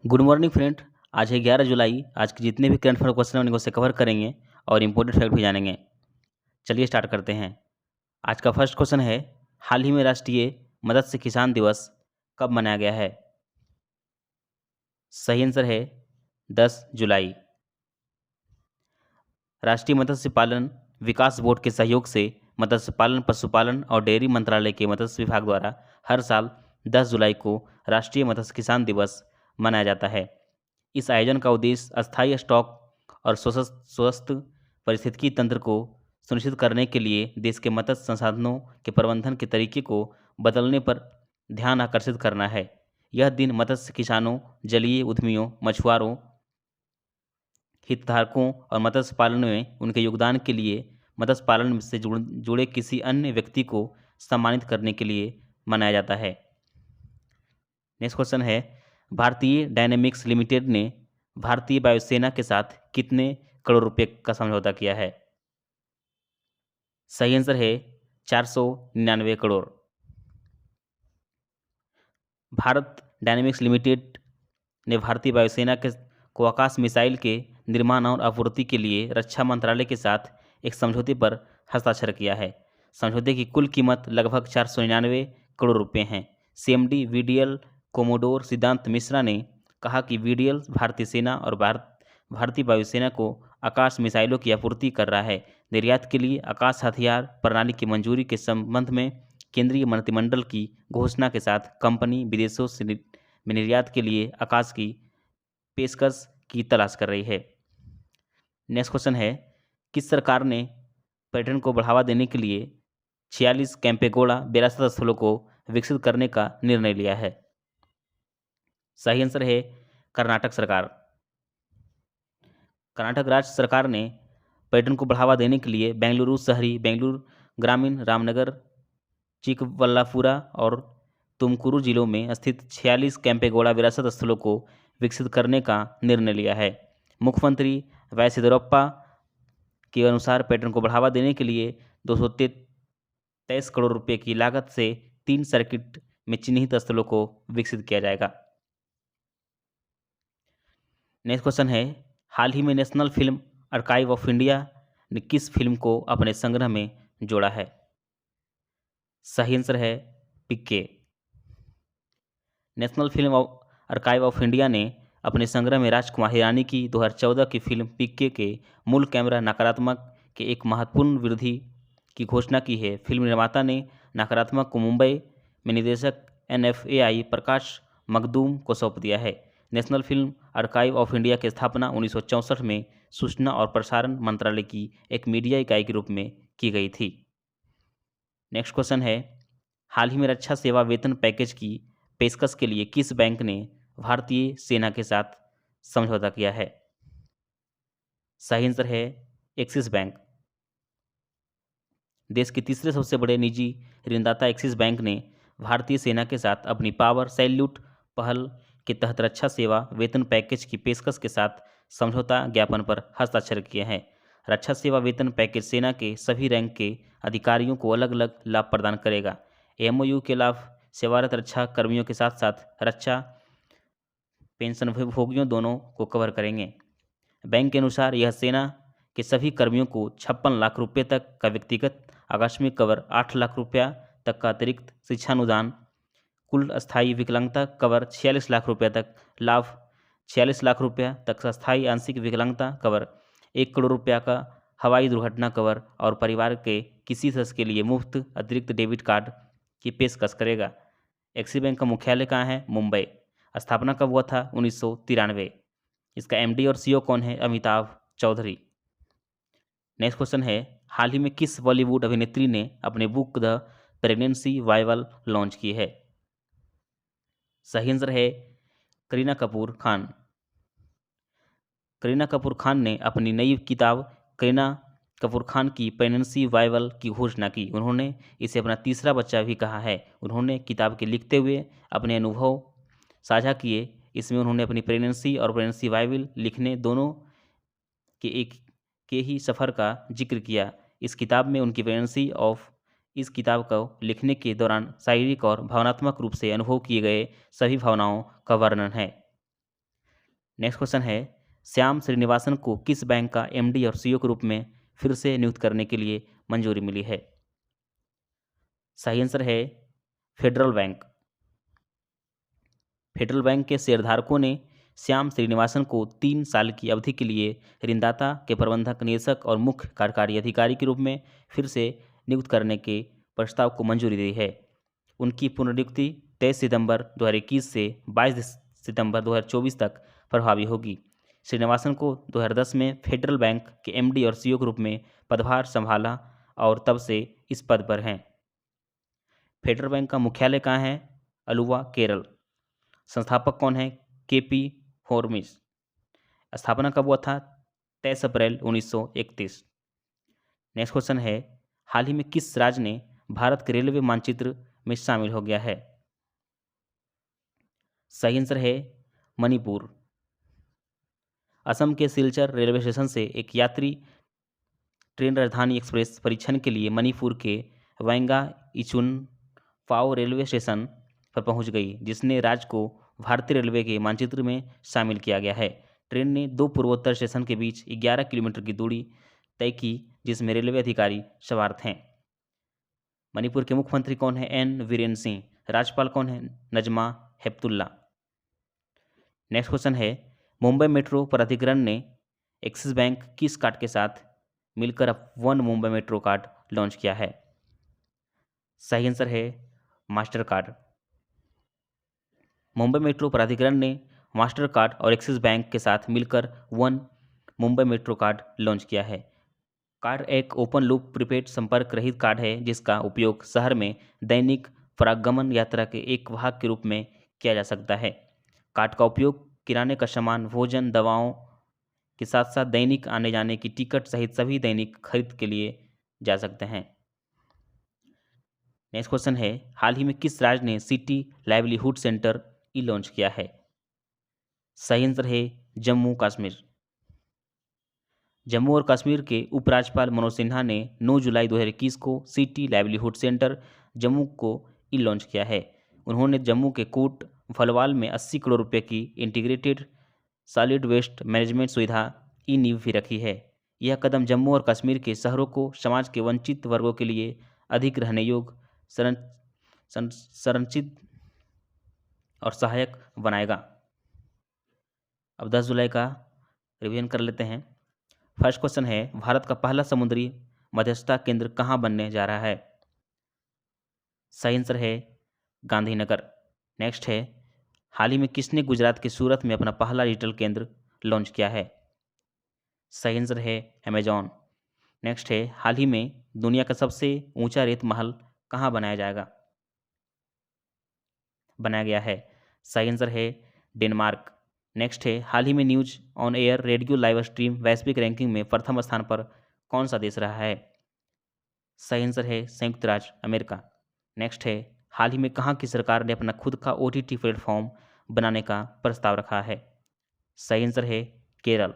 Good morning friend. आज है 11 जुलाई। आज के जितने भी करंट अफेयर क्वेश्चन हैं उनको से कवर करेंगे और इम्पोर्टेंट फैक्ट भी जानेंगे। चलिए स्टार्ट करते हैं। आज का फर्स्ट क्वेश्चन है, हाल ही में राष्ट्रीय मत्स्य किसान दिवस कब मनाया गया है? सही आंसर है 10 जुलाई। राष्ट्रीय मत्स्य पालन विकास बोर्ड के सहयोग से मत्स्य पालन, पशुपालन और डेयरी मंत्रालय के मत्स्य विभाग द्वारा हर साल 10 जुलाई को राष्ट्रीय मत्स्य किसान दिवस मनाया जाता है। इस आयोजन का उद्देश्य अस्थायी स्टॉक और स्वस्थ पारिस्थितिकी तंत्र को सुनिश्चित करने के लिए देश के मत्स्य संसाधनों के प्रबंधन के तरीके को बदलने पर ध्यान आकर्षित करना है। यह दिन मत्स्य किसानों, जलीय उद्यमियों, मछुआरों, हितधारकों और मत्स्य पालन में उनके योगदान के लिए मत्स्य पालन से जुड़े किसी अन्य व्यक्ति को सम्मानित करने के लिए मनाया जाता है। नेक्स्ट क्वेश्चन है, भारतीय डायनेमिक्स लिमिटेड ने भारतीय वायुसेना के साथ कितने करोड़ रुपए का समझौता किया है? सही आंसर है 499 करोड़। भारत डायनेमिक्स लिमिटेड ने भारतीय वायुसेना को आकाश मिसाइल के निर्माण और आपूर्ति के लिए रक्षा मंत्रालय के साथ एक समझौते पर हस्ताक्षर किया है। समझौते की कुल कीमत लगभग 499 करोड़ रुपए हैं। सीएमडी वीडीएल कोमोडोर सिद्धांत मिश्रा ने कहा कि वीडीएल भारतीय सेना और भारतीय वायुसेना को आकाश मिसाइलों की आपूर्ति कर रहा है। निर्यात के लिए आकाश हथियार प्रणाली की मंजूरी के संबंध में केंद्रीय मंत्रिमंडल की घोषणा के साथ कंपनी विदेशों से में निर्यात के लिए आकाश की पेशकश की तलाश कर रही है। नेक्स्ट क्वेश्चन है, किस सरकार ने पर्यटन को बढ़ावा देने के लिए 46 कैंपेगोड़ा विरासत स्थलों को विकसित करने का निर्णय लिया है? सही आंसर है कर्नाटक सरकार। कर्नाटक राज्य सरकार ने पर्यटन को बढ़ावा देने के लिए बेंगलुरु शहरी, बेंगलुरु ग्रामीण, रामनगर, चिकबल्लापुरा और तुमकुरू जिलों में स्थित 46 कैंपेगौड़ा विरासत स्थलों को विकसित करने का निर्णय लिया है। मुख्यमंत्री वाई येदियुरप्पा के अनुसार पर्यटन को बढ़ावा देने के लिए 223 करोड़ रुपए की लागत से 3 सर्किट में चिन्हित स्थलों को विकसित किया जाएगा। नेक्स्ट क्वेश्चन है, हाल ही में national Film Archive of India ने किस फिल्म को अपने संग्रह में जोड़ा है? सही आंसर है पिक्के। National Film Archive of India ने अपने संग्रह में राजकुमार हिरानी की 2014 की फिल्म पिक्के के मूल कैमरा नकारात्मक के एक महत्वपूर्ण वृद्धि की घोषणा की है। फिल्म निर्माता ने नकारात्मक को मुंबई में निदेशक NFAI प्रकाश मखदूम को सौंप दिया है। National Film Archive of India की स्थापना 1964 में सूचना और प्रसारण मंत्रालय की एक मीडिया इकाई के रूप में की गई थी। नेक्स्ट क्वेश्चन है, हाल ही में रक्षा सेवा वेतन पैकेज की पेशकश के लिए किस बैंक ने भारतीय सेना के साथ समझौता किया है? सही आंसर है एक्सिस बैंक। देश के तीसरे सबसे बड़े निजी ऋणदाता एक्सिस बैंक ने भारतीय सेना के साथ अपनी पावर सैल्यूट पहल के तहत रक्षा सेवा वेतन पैकेज की पेशकश के साथ समझौता ज्ञापन पर हस्ताक्षर किए हैं। रक्षा सेवा वेतन पैकेज सेना के सभी रैंक के अधिकारियों को अलग अलग लाभ प्रदान करेगा। MOU के लाभ सेवारत रक्षा कर्मियों के साथ साथ रक्षा पेंशन भोगियों दोनों को कवर करेंगे। बैंक के अनुसार यह सेना के सभी कर्मियों को 56 लाख रुपये तक का व्यक्तिगत आकस्मिक कवर, 8 लाख रुपया तक का अतिरिक्त शिक्षानुदान, कुल अस्थायी विकलांगता कवर 46 लाख रुपये तक, लाभ 46 लाख रुपया तक का अस्थायी आंशिक विकलांगता कवर, 1 करोड़ रुपया का हवाई दुर्घटना कवर और परिवार के किसी सदस्य के लिए मुफ्त अतिरिक्त डेबिट कार्ड की पेशकश करेगा। एक्सिस बैंक का मुख्यालय कहाँ है? मुंबई। स्थापना कब हुआ था? 1993। इसका MD और CEO कौन है? अमिताभ चौधरी। नेक्स्ट क्वेश्चन है, हाल ही में किस बॉलीवुड अभिनेत्री ने अपने book the pregnancy Bible launch की है? सही आंसर है करीना कपूर खान। करीना कपूर खान ने अपनी नई किताब करीना कपूर खान की प्रेगनेंसी बाइबल की घोषणा की। उन्होंने इसे अपना तीसरा बच्चा भी कहा है। उन्होंने किताब के लिखते हुए अपने अनुभव साझा किए। इसमें उन्होंने अपनी प्रेगनेंसी और प्रेगनेंसी बाइबल लिखने दोनों के ही सफ़र का जिक्र किया। इस किताब में उनकी प्रेगनेंसी ऑफ इस किताब को लिखने के दौरान शारीरिक और भावनात्मक रूप से अनुभव किए गए सभी भावनाओं का वर्णन है। नेक्स्ट क्वेश्चन है, श्याम श्रीनिवासन को किस बैंक का एमडी और सीईओ के रूप में फिर से नियुक्त करने के लिए मंजूरी मिली है? सही आंसर है फेडरल बैंक। फेडरल बैंक के शेयरधारकों ने श्याम श्रीनिवासन को 3 साल की अवधि के लिए ऋणदाता के प्रबंधक निदेशक और मुख्य कार्यकारी अधिकारी के रूप में फिर से नियुक्त करने के प्रस्ताव को मंजूरी दी है। उनकी पुनर्नियुक्ति 23 सितंबर 2021 से 22 सितंबर 2024 तक प्रभावी होगी। श्रीनिवासन को 2010 में फेडरल बैंक के एमडी और सीईओ के रूप में पदभार संभाला और तब से इस पद पर हैं। फेडरल बैंक का मुख्यालय कहाँ है? अलुवा, केरल। संस्थापक कौन है? केपी होर्मिस। स्थापना कब हुआ था? 23 अप्रैल 1931। नेक्स्ट क्वेश्चन है, हाल ही में किस राज्य ने भारत के रेलवे मानचित्र में शामिल हो गया है? सही आंसर है मणिपुर। असम के सिलचर रेलवे स्टेशन से एक यात्री ट्रेन राजधानी एक्सप्रेस परीक्षण के लिए मणिपुर के वैंगा इचुनपाओ रेलवे स्टेशन पर पहुंच गई, जिसने राज्य को भारतीय रेलवे के मानचित्र में शामिल किया गया है। ट्रेन ने 2 पूर्वोत्तर स्टेशन के बीच 11 किलोमीटर की दूरी तय की, जिसमें रेलवे अधिकारी सवार थे। मणिपुर के मुख्यमंत्री कौन है? एन वीरेंद्र सिंह। राज्यपाल कौन है? नजमा हेपतुल्ला। नेक्स्ट क्वेश्चन है, मुंबई मेट्रो प्राधिकरण ने एक्सिस बैंक किस कार्ड के साथ मिलकर one Mumbai metro card launch किया है? सही आंसर है मास्टर कार्ड। मुंबई मेट्रो प्राधिकरण ने मास्टर कार्ड और एक्सिस बैंक के साथ मिलकर one Mumbai metro card launch किया है। कार्ड एक ओपन लूप प्रीपेड संपर्क रहित कार्ड है, जिसका उपयोग शहर में दैनिक परागमन यात्रा के एक वाहक के रूप में किया जा सकता है। कार्ड का उपयोग किराने का सामान, भोजन, दवाओं के साथ साथ दैनिक आने जाने की टिकट सहित सभी दैनिक खरीद के लिए जा सकते हैं। नेक्स्ट क्वेश्चन है, हाल ही में किस राज्य ने सिटी लाइवलीहुड सेंटर ई लॉन्च किया है? सही आंसर है जम्मू कश्मीर। जम्मू और कश्मीर के उपराज्यपाल मनोज सिन्हा ने 9 जुलाई 2021 को सिटी लाइवलीहुड सेंटर जम्मू को ई लॉन्च किया है। उन्होंने जम्मू के कोट भलवाल में 80 करोड़ रुपए की इंटीग्रेटेड सॉलिड वेस्ट मैनेजमेंट सुविधा ई नींव भी रखी है। यह कदम जम्मू और कश्मीर के शहरों को समाज के वंचित वर्गों के लिए अधिक रहने योग्य, संरचित और सहायक बनाएगा। अब 10 जुलाई का रिवीजन कर लेते हैं। फर्स्ट क्वेश्चन है, भारत का पहला समुद्री मध्यस्थता केंद्र कहाँ बनने जा रहा है? सही आंसर है गांधीनगर। नेक्स्ट है, हाल ही में किसने गुजरात के सूरत में अपना पहला डिजिटल केंद्र लॉन्च किया है? सही आंसर है अमेजॉन। नेक्स्ट है, हाल ही में दुनिया का सबसे ऊंचा रेत महल कहाँ बनाया गया है? सही आंसर है डेनमार्क। नेक्स्ट है, हाल ही में news on air radio live stream वैश्विक रैंकिंग में प्रथम स्थान पर कौन सा देश रहा है? सही आंसर है संयुक्त राज्य अमेरिका। नेक्स्ट है, हाल ही में कहाँ की सरकार ने अपना खुद का OTT प्लेटफॉर्म बनाने का प्रस्ताव रखा है? सही आंसर है केरल।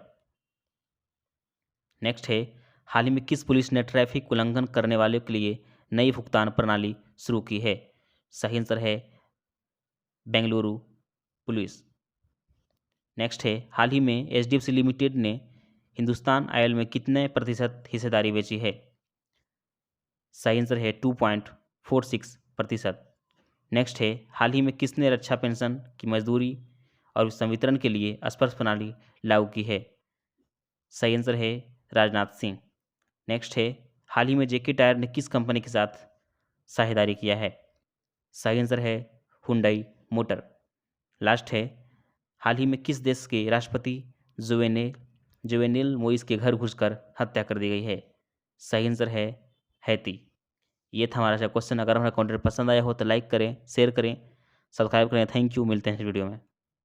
नेक्स्ट है, हाल ही में किस पुलिस ने ट्रैफिक उल्लंघन करने वालों के लिए नई भुगतान प्रणाली शुरू की है? सही आंसर है बेंगलुरु पुलिस। नेक्स्ट है, हाल ही में HDFC लिमिटेड ने हिंदुस्तान आयल में कितने प्रतिशत हिस्सेदारी बेची है? सही आंसर है 2.46%। नेक्स्ट है, हाल ही में किसने रक्षा पेंशन की मजदूरी और संवितरण के लिए स्पर्श प्रणाली लागू की है? सही आंसर है राजनाथ सिंह। नेक्स्ट है, हाल ही में JK टायर ने किस कंपनी के साथ साझेदारी किया है? सही आंसर है हुंडई मोटर। लास्ट है, हाल ही में किस देश के राष्ट्रपति जोवेनेल मोइस के घर घुसकर हत्या कर दी गई है? सही आंसर है हैती। ये था हमारा क्वेश्चन। अगर हमारा कंटेंट पसंद आया हो तो लाइक करें, शेयर करें, सब्सक्राइब करें। Thank you. मिलते हैं इस वीडियो में।